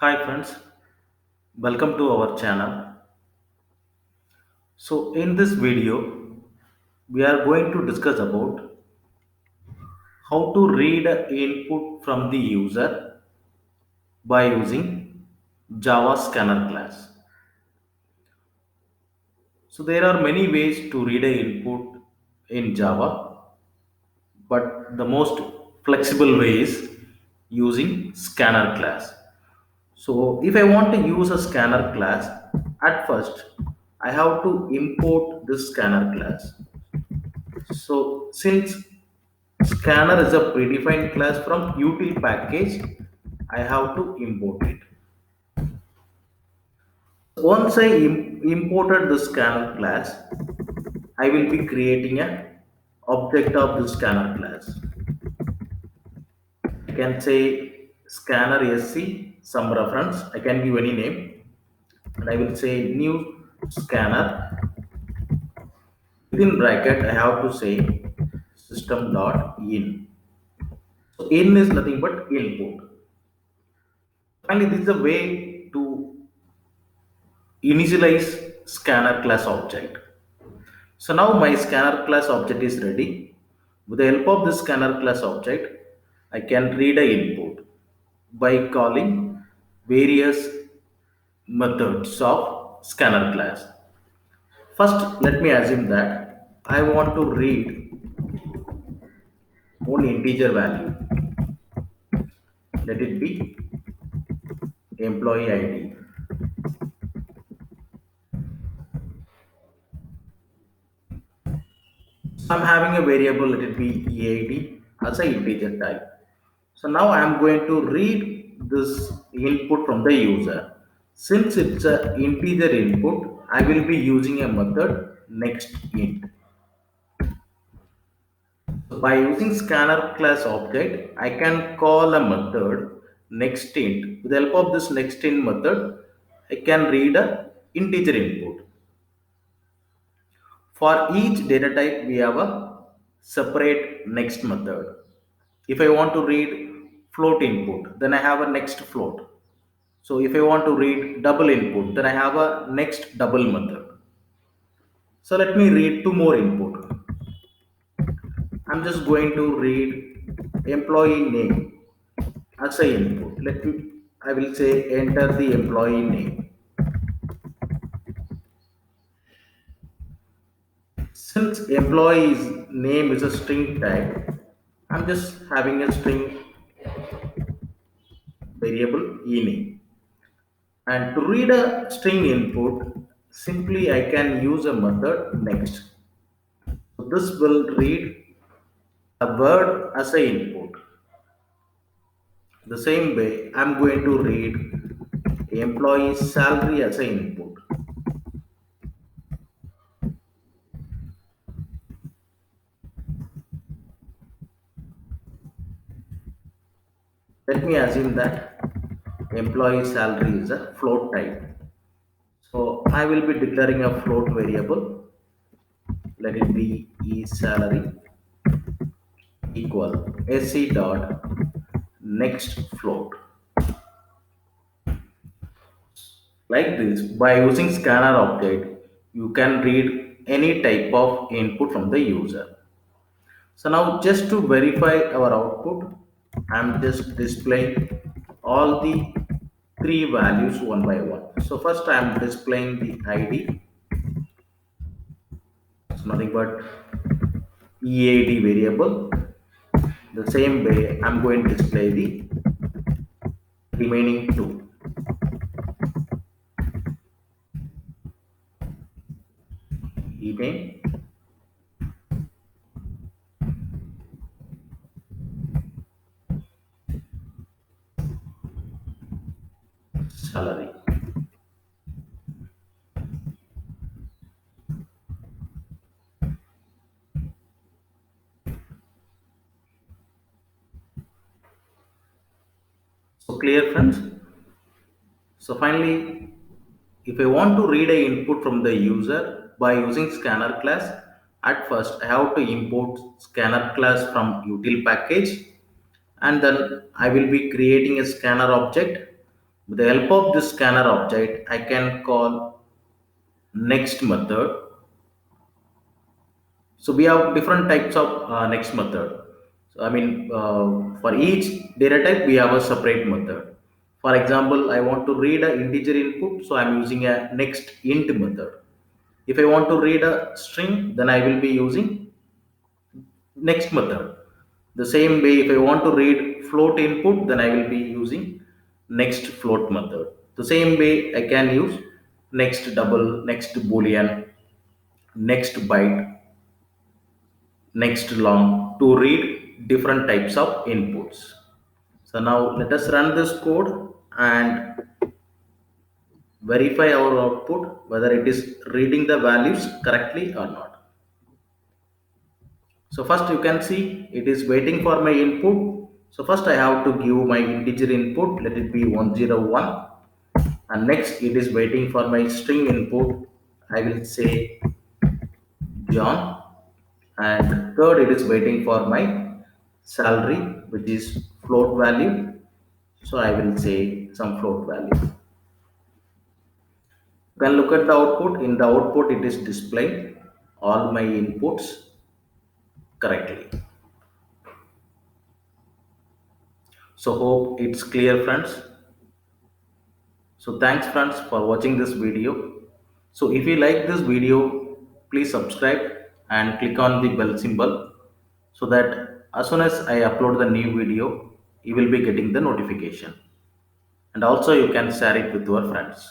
Hi friends, welcome to our channel. So in this video, we are going to discuss about how to read input from the user by using Java scanner class. So there are many ways to read a input in Java, but the most flexible way is using scanner class. So if I want to use a scanner class, at first I have to import this scanner class. So since scanner is a predefined class from util package, I have to import it. Once I imported the scanner class, I will be creating a object of the scanner class. I can say scanner sc some reference. I can give any name, and I will say new scanner. Within bracket, I have to say system dot in. So in is nothing but input. Finally, this is a way to initialize scanner class object. So now my scanner class object is ready. With the help of this scanner class object, I can read a input by calling various methods of scanner class. First, let me assume that I want to read one integer value. Let it be employee ID. So I'm having a variable, let it be EID as an integer type. So now I am going to read this input from the user. Since it's an integer input, I will be using a method next int. So by using scanner class object, I can call a method next int. With the help of this next int method, I can read a integer input. For each data type, we have a separate next method. If I want to read float input, then I have a next float. So if I want to read double input, then I have a next double method. So let me read two more input. I'm just going to read employee name as a input. I will say enter the employee name. Since employee's name is a string type, I'm just having a string variable ename. And to read a string input, simply I can use a method next. So this will read a word as a input. The same way, I'm going to read employee salary as a input. Let me assume that employee salary is a float type. So I will be declaring a float variable. Let it be e salary equal sc dot next float. Like this, by using scanner object, you can read any type of input from the user. So now just to verify our output, I'm just displaying all the three values one by one. So first I'm displaying the ID. It's nothing but EAD variable. The same way I'm going to display the remaining two. E-name, salary. So clear friends? So finally, if I want to read a input from the user by using scanner class, at first I have to import scanner class from util package, and then I will be creating a scanner object With the help of this scanner object, I can call next method. So we have different types of next method. So I mean, for each data type, we have a separate method. For example, I want to read an integer input, so I'm using a next int method. If I want to read a string, then I will be using next method. The same way, if I want to read float input, then I will be using next float method. The same way, I can use next double, next boolean, next byte, next long to read different types of inputs. So now let us run this code and verify our output whether it is reading the values correctly or not. So first you can see it is waiting for my input. So first I have to give my integer input, let it be 101, and next it is waiting for my string input. I will say John, and third it is waiting for my salary, which is float value. So I will say some float value. You can look at the output. In the output it is displaying all my inputs correctly. So hope it's clear, friends. So thanks friends for watching this video. So if you like this video, please subscribe and click on the bell symbol so that as soon as I upload the new video, you will be getting the notification. And also you can share it with your friends.